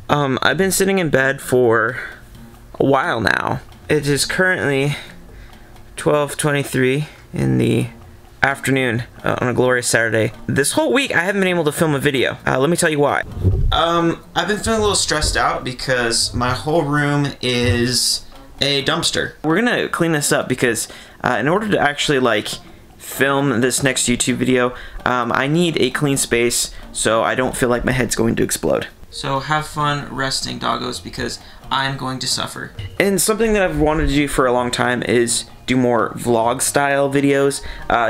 I've been sitting in bed for a while now. It is currently 12:23 in the afternoon on a glorious Saturday. This whole week I haven't been able to film a video. Let me tell you why. I've been feeling a little stressed out because my whole room is a dumpster. We're gonna clean this up because in order to actually like film this next YouTube video, I need a clean space so I don't feel like my head's going to explode. So have fun resting, doggos, because I'm going to suffer. And something that I've wanted to do for a long time is do more vlog style videos,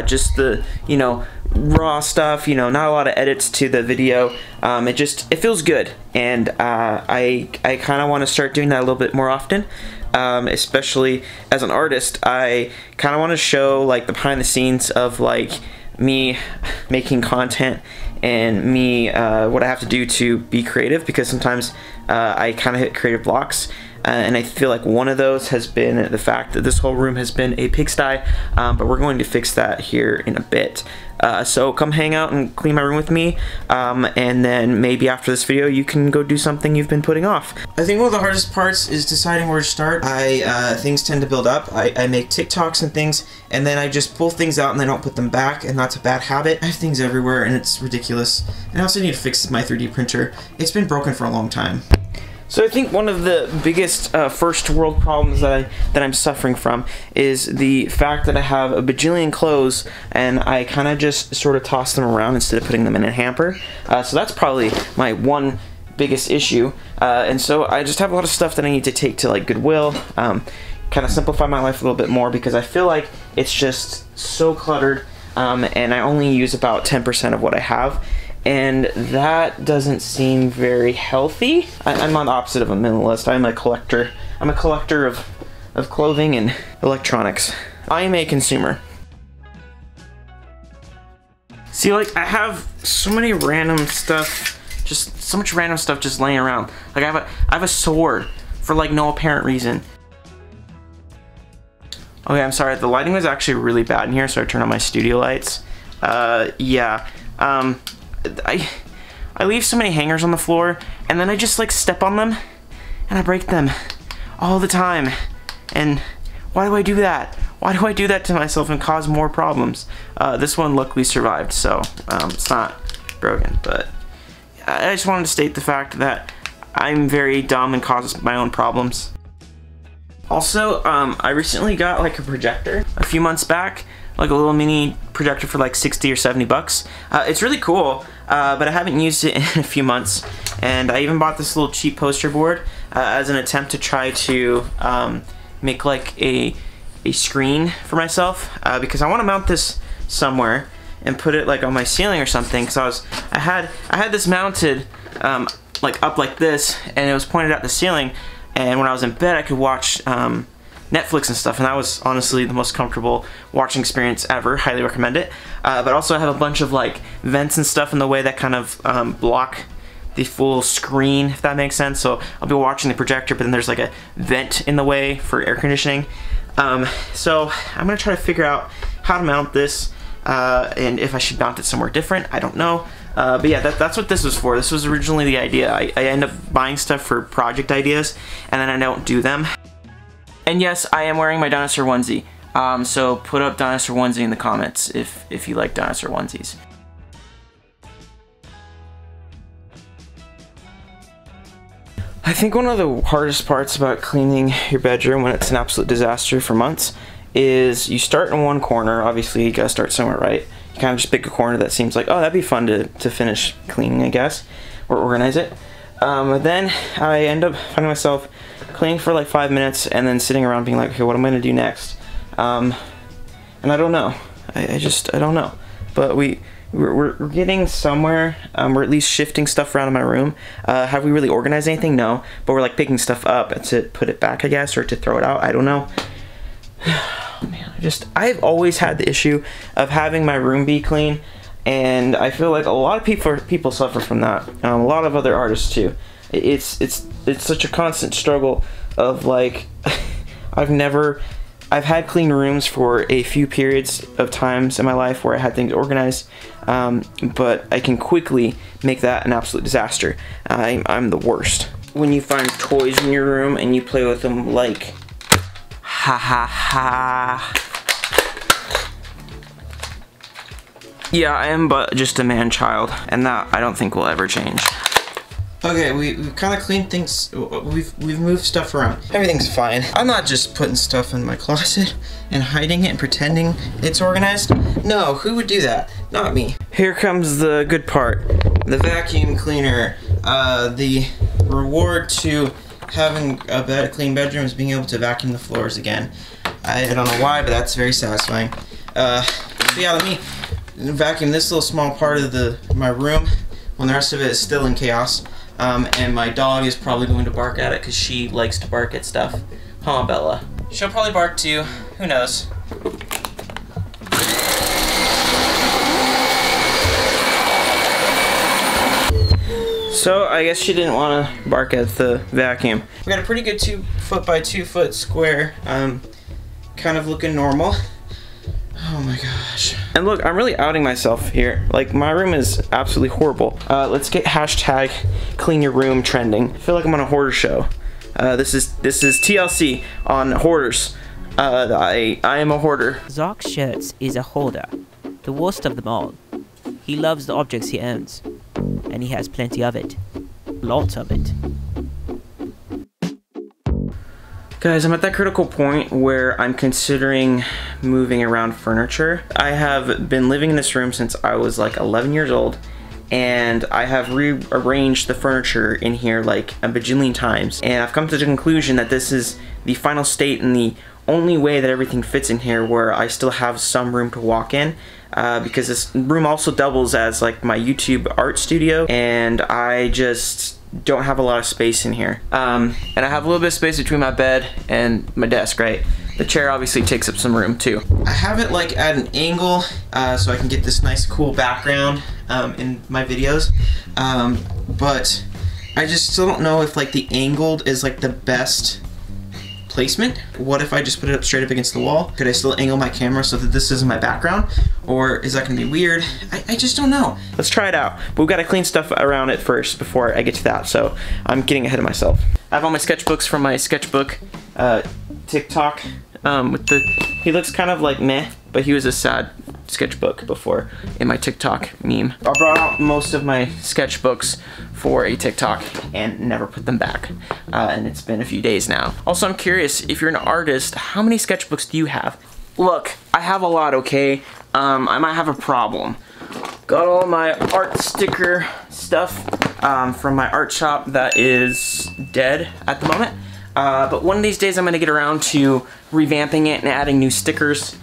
just the, you know, raw stuff, you know, not a lot of edits to the video. It feels good, and I kind of want to start doing that a little bit more often. Especially as an artist, I kind of want to show like the behind the scenes of like me making content and me what I have to do to be creative, because sometimes I kind of hit creative blocks, and I feel like one of those has been the fact that this whole room has been a pigsty, but we're going to fix that here in a bit. So come hang out and clean my room with me, and then maybe after this video you can go do something you've been putting off. I think one of the hardest parts is deciding where to start. Things tend to build up. I make TikToks and things, and then I just pull things out and I don't put them back, and that's a bad habit. I have things everywhere and it's ridiculous. And I also need to fix my 3D printer. It's been broken for a long time. So I think one of the biggest first world problems that I'm suffering from is the fact that I have a bajillion clothes and I kind of just sort of toss them around instead of putting them in a hamper. So that's probably my one biggest issue. And so I just have a lot of stuff that I need to take to like Goodwill, kind of simplify my life a little bit more, because I feel like it's just so cluttered, and I only use about 10% of what I have. And that doesn't seem very healthy. I'm on the opposite of a minimalist. I'm a collector. I'm a collector of clothing and electronics. I am a consumer. See, like, I have so many random stuff, just so much random stuff just laying around. Like, I have a sword for like no apparent reason. Okay, I'm sorry. The lighting was actually really bad in here, so I turned on my studio lights. Yeah. I leave so many hangers on the floor, and then I just like step on them and I break them all the time. And why do I do that? Why do I do that to myself and cause more problems? This one luckily survived, so it's not broken. But I just wanted to state the fact that I'm very dumb and cause my own problems. Also, I recently got like a projector a few months back, like a little mini projector for like 60 or 70 bucks. It's really cool, but I haven't used it in a few months, and I even bought this little cheap poster board as an attempt to try to make like a screen for myself, because I want to mount this somewhere and put it like on my ceiling or something, because I had this mounted like up like this, and it was pointed at the ceiling, and when I was in bed I could watch Netflix and stuff, and that was honestly the most comfortable watching experience ever. Highly recommend it. But also I have a bunch of like vents and stuff in the way that kind of block the full screen, if that makes sense. So I'll be watching the projector, but then there's like a vent in the way for air conditioning. So I'm gonna try to figure out how to mount this, and if I should mount it somewhere different, I don't know. But yeah, that's what this was for. This was originally the idea. I end up buying stuff for project ideas, and then I don't do them. And yes, I am wearing my dinosaur onesie. So put up dinosaur onesie in the comments if you like dinosaur onesies. I think one of the hardest parts about cleaning your bedroom when it's an absolute disaster for months is you start in one corner. Obviously you gotta start somewhere, right? You kind of just pick a corner that seems like, oh, that'd be fun to finish cleaning, I guess, or organize it. But then I end up finding myself cleaning for like 5 minutes and then sitting around being like, okay, what am I gonna do next? And I don't know. I don't know. But we're getting somewhere. We're at least shifting stuff around in my room. Have we really organized anything? No. But we're like picking stuff up to put it back, I guess, or to throw it out. I don't know. Man, I've always had the issue of having my room be clean, and I feel like a lot of people suffer from that. A lot of other artists too. It's such a constant struggle of like, I've had clean rooms for a few periods of times in my life where I had things organized, but I can quickly make that an absolute disaster. I'm the worst. when you find toys in your room and you play with them like ha ha ha. Yeah, I am but just a man-child, and that I don't think will ever change. Okay, we've kind of cleaned things. We've moved stuff around. Everything's fine. I'm not just putting stuff in my closet and hiding it and pretending it's organized. No, who would do that? Not me. Here comes the good part. The vacuum cleaner. The reward to having a clean bedroom is being able to vacuum the floors again. I don't know why, but that's very satisfying. So yeah, let me vacuum this little small part of my room when the rest of it is still in chaos. And my dog is probably going to bark at it because she likes to bark at stuff. Huh, Bella? She'll probably bark too. Who knows? So I guess she didn't want to bark at the vacuum. We got a pretty good 2 foot by 2 foot square. Kind of looking normal. Oh my gosh. And look, I'm really outing myself here. Like, my room is absolutely horrible. Let's get hashtag clean your room trending. I feel like I'm on a hoarder show. This is TLC on hoarders. I am a hoarder. Zark Schertz is a hoarder, the worst of them all. He loves the objects he owns, and he has plenty of it. Lots of it. Guys, I'm at that critical point where I'm considering moving around furniture. I have been living in this room since I was like 11 years old, and I have rearranged the furniture in here like a bajillion times, and I've come to the conclusion that this is the final state and the only way that everything fits in here where I still have some room to walk in, because this room also doubles as like my YouTube art studio, and I just don't have a lot of space in here. And I have a little bit of space between my bed and my desk, right? The chair obviously takes up some room too. I have it like at an angle so I can get this nice cool background in my videos, but I just still don't know if like the angled is like the best placement. What if I just put it up straight up against the wall? Could I still angle my camera so that this is my background? Or is that gonna be weird? I just don't know. Let's try it out. But we've gotta clean stuff around it first before I get to that, so I'm getting ahead of myself. I have all my sketchbooks from my sketchbook TikTok. He looks kind of like meh, but he was a sad sketchbook before in my TikTok meme. I brought out most of my sketchbooks for a TikTok and never put them back. And it's been a few days now. Also, I'm curious, if you're an artist, how many sketchbooks do you have? Look, I have a lot, okay? I might have a problem. Got all my art sticker stuff from my art shop that is dead at the moment. But one of these days I'm gonna get around to revamping it and adding new stickers.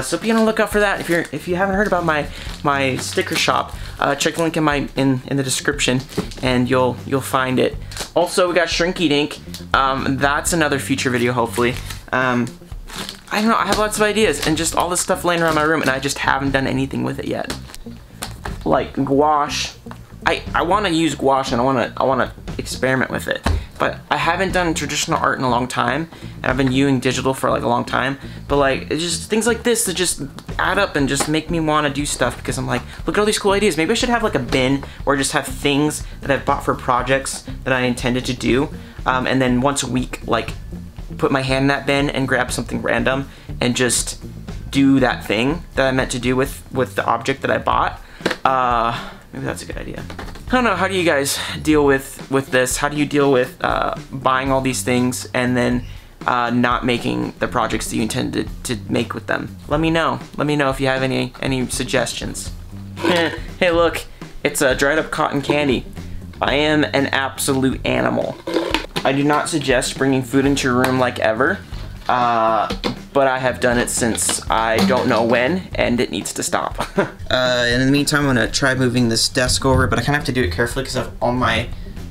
So be on the lookout for that. If you haven't heard about my sticker shop, check the link in the description and you'll find it. Also, we got Shrinky Dink. That's another future video, hopefully. I don't know, I have lots of ideas and just all this stuff laying around my room and I just haven't done anything with it yet. Like gouache. I want to use gouache and I want to experiment with it. But I haven't done traditional art in a long time, and I've been using digital for like a long time. But like, it's just things like this that just add up and just make me want to do stuff because I'm like, look at all these cool ideas. Maybe I should have like a bin where I just have things that I've bought for projects that I intended to do, and then once a week, like, put my hand in that bin and grab something random and just do that thing that I meant to do with the object that I bought. Maybe that's a good idea. I don't know, how do you guys deal with this? How do you deal with buying all these things and then not making the projects that you intended to make with them? Let me know. Let me know if you have any suggestions. Hey look, it's a dried up cotton candy. I am an absolute animal. I do not suggest bringing food into your room like ever, but I have done it since I don't know when, and it needs to stop. And in the meantime, I'm gonna try moving this desk over, but I kind of have to do it carefully because I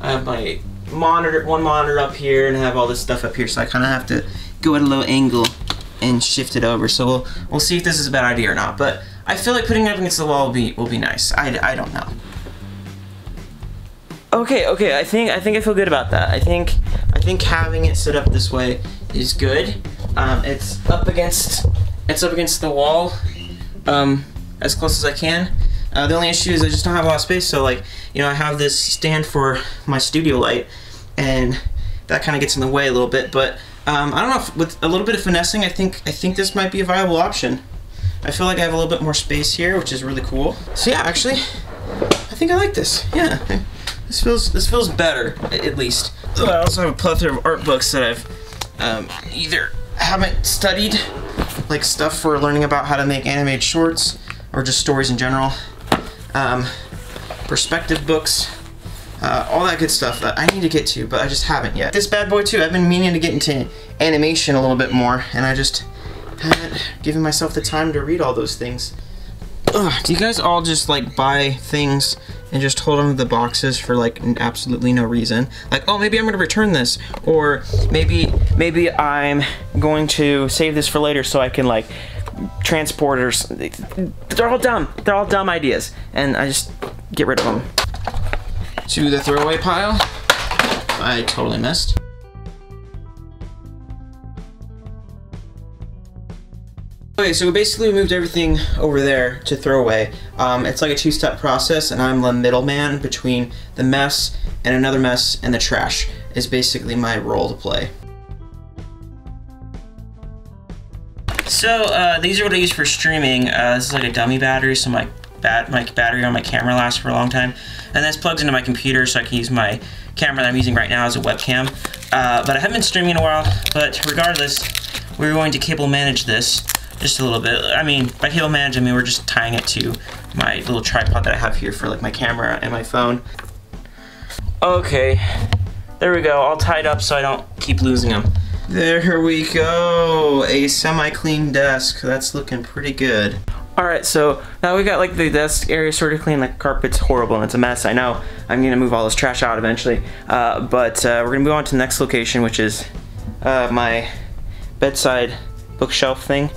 have my monitor, one monitor up here, and I have all this stuff up here, so I kind of have to go at a low angle and shift it over. So we'll see if this is a bad idea or not. But I feel like putting it up against the wall will be nice. I don't know. Okay, I think I feel good about that. I think having it set up this way is good. It's up against the wall, as close as I can. The only issue is I just don't have a lot of space. So like, you know, I have this stand for my studio light, and that kind of gets in the way a little bit. But I don't know, if with a little bit of finessing, I think this might be a viable option. I feel like I have a little bit more space here, which is really cool. So yeah, actually, I think I like this. Yeah, this feels better, at least. I also have a plethora of art books that I've either haven't studied, like stuff for learning about how to make animated shorts, or just stories in general. Perspective books, all that good stuff that I need to get to, but I just haven't yet. This bad boy too, I've been meaning to get into animation a little bit more, and I just haven't given myself the time to read all those things. Ugh, do you guys all just like buy things and just hold on to the boxes for like absolutely no reason? Like, oh, maybe I'm gonna return this, or maybe I'm going to save this for later so I can like transport it. They're all dumb. They're all dumb ideas, and I just get rid of them. To the throwaway pile. I totally missed. Okay, so basically we moved everything over there to throwaway. It's like a two-step process, and I'm the middleman between the mess and another mess, and the trash is basically my role to play. So these are what I use for streaming. This is like a dummy battery, so my battery on my camera lasts for a long time. And this plugs into my computer, so I can use my camera that I'm using right now as a webcam. But I haven't been streaming in a while, but regardless, we're going to cable manage this just a little bit. I mean, by cable manage, I mean we're just tying it to my little tripod that I have here for like my camera and my phone. Okay, there we go, all tied up so I don't keep losing them. There we go, a semi-clean desk. That's looking pretty good. Alright, so now we got like the desk area sort of clean. Like, carpet's horrible and it's a mess, I know. I'm gonna move all this trash out eventually. But we're gonna move on to the next location, which is my bedside bookshelf thing.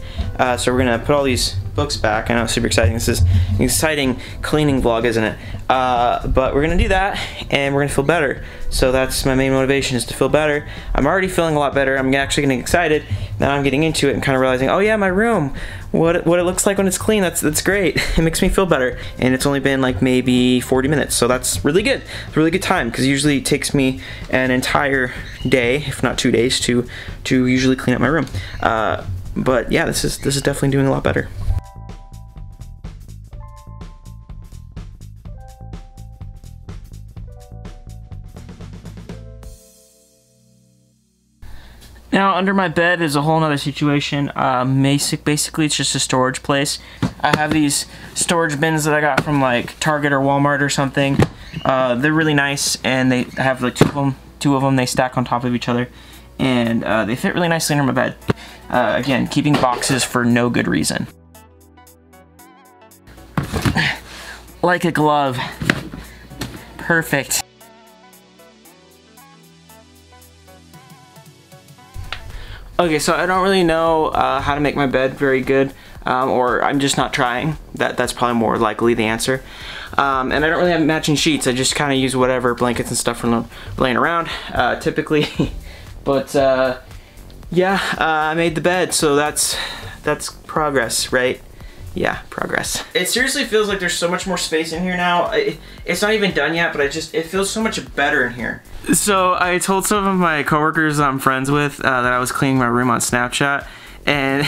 So we're gonna put all these books back. I know, it's super exciting. This is an exciting cleaning vlog, isn't it? But we're gonna do that, and we're gonna feel better. So that's my main motivation, is to feel better. I'm already feeling a lot better. I'm actually getting excited. Now I'm getting into it and kind of realizing, oh yeah, my room, what it looks like when it's clean, that's great. It makes me feel better. And it's only been like maybe 40 minutes, so that's really good. It's a really good time, because usually it takes me an entire day, if not 2 days, to usually clean up my room. But yeah, this is definitely doing a lot better. Now, under my bed is a whole nother situation. Basically, it's just a storage place. I have these storage bins that I got from like Target or Walmart or something. They're really nice, and they have like two of them. They stack on top of each other, and they fit really nicely under my bed. Again, keeping boxes for no good reason. Like a glove. Perfect. Okay, so I don't really know how to make my bed very good, or I'm just not trying. That's probably more likely the answer. And I don't really have matching sheets. I just kind of use whatever blankets and stuff are laying around, typically. But yeah, I made the bed, so that's progress, right? Yeah, progress. It seriously feels like there's so much more space in here now. It's not even done yet, but it feels so much better in here. So I told some of my coworkers I'm friends with that I was cleaning my room on Snapchat, and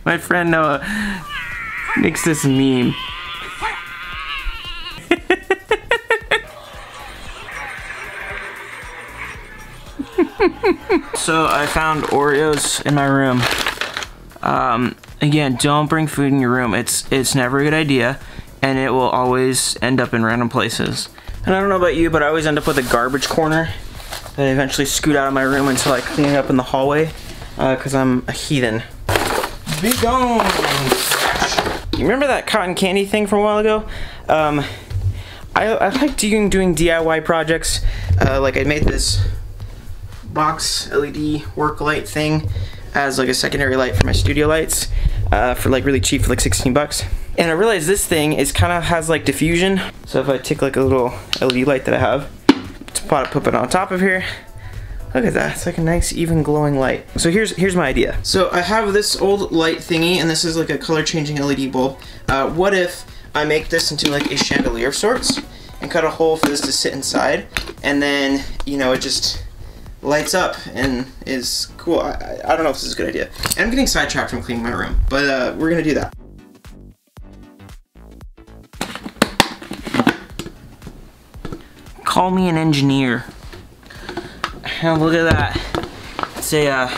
my friend Noah makes this meme. So I found Oreos in my room. Again, don't bring food in your room. It's never a good idea, and it will always end up in random places. And I don't know about you, but I always end up with a garbage corner that I eventually scoot out of my room until I clean it up in the hallway, because I'm a heathen. Be gone! You remember that cotton candy thing from a while ago? I like doing DIY projects. Like I made this box LED work light thing as like a secondary light for my studio lights for like really cheap, for like 16 bucks. And I realized this thing has like diffusion. So if I take like a little LED light that I have, put it on top of here, look at that, it's like a nice even glowing light. So here's my idea. So I have this old light thingy, and this is like a color changing LED bulb. What if I make this into like a chandelier of sorts, and cut a hole for this to sit inside, and then, you know, it just lights up and is cool. I don't know if this is a good idea. And I'm getting sidetracked from cleaning my room, but we're gonna do that. Call me an engineer. And look at that. It's a,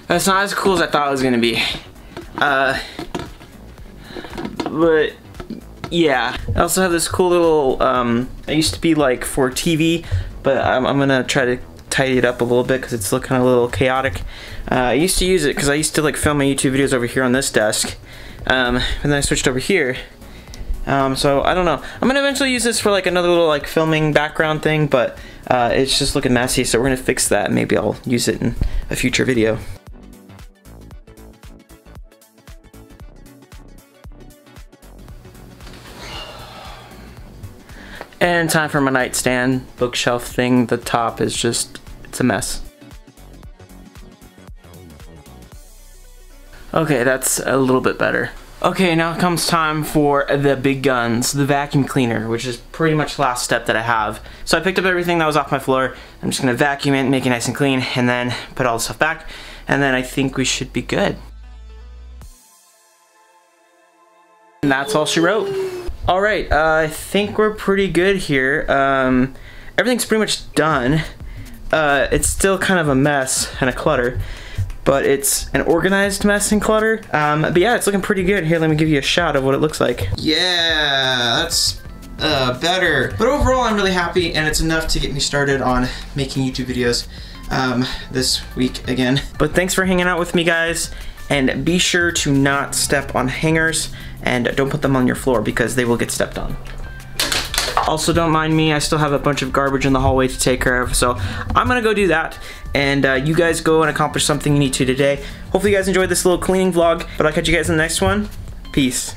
that's not as cool as I thought it was gonna be. But yeah. I also have this cool little, it used to be like for TV, but I'm gonna try to tidy it up a little bit because it's looking a little chaotic. I used to use it because I used to like film my YouTube videos over here on this desk, and then I switched over here. So I don't know. I'm gonna eventually use this for like another little like filming background thing, but it's just looking messy, so we're gonna fix that. Maybe I'll use it in a future video. And time for my nightstand bookshelf thing. The top is just, it's a mess. Okay, that's a little bit better. Okay, now it comes time for the big guns, the vacuum cleaner, which is pretty much the last step that I have. So I picked up everything that was off my floor. I'm just gonna vacuum it, make it nice and clean, and then put all the stuff back. And then I think we should be good. And that's all she wrote. Alright, I think we're pretty good here. Everything's pretty much done. It's still kind of a mess and a clutter, but it's an organized mess and clutter. But yeah, it's looking pretty good. Here, let me give you a shot of what it looks like. Yeah, that's better. But overall, I'm really happy, and it's enough to get me started on making YouTube videos this week again. But thanks for hanging out with me, guys. And be sure to not step on hangers, and don't put them on your floor because they will get stepped on. Also, don't mind me, I still have a bunch of garbage in the hallway to take care of, so I'm gonna go do that. And you guys go and accomplish something you need to today. Hopefully you guys enjoyed this little cleaning vlog, but I'll catch you guys in the next one. Peace.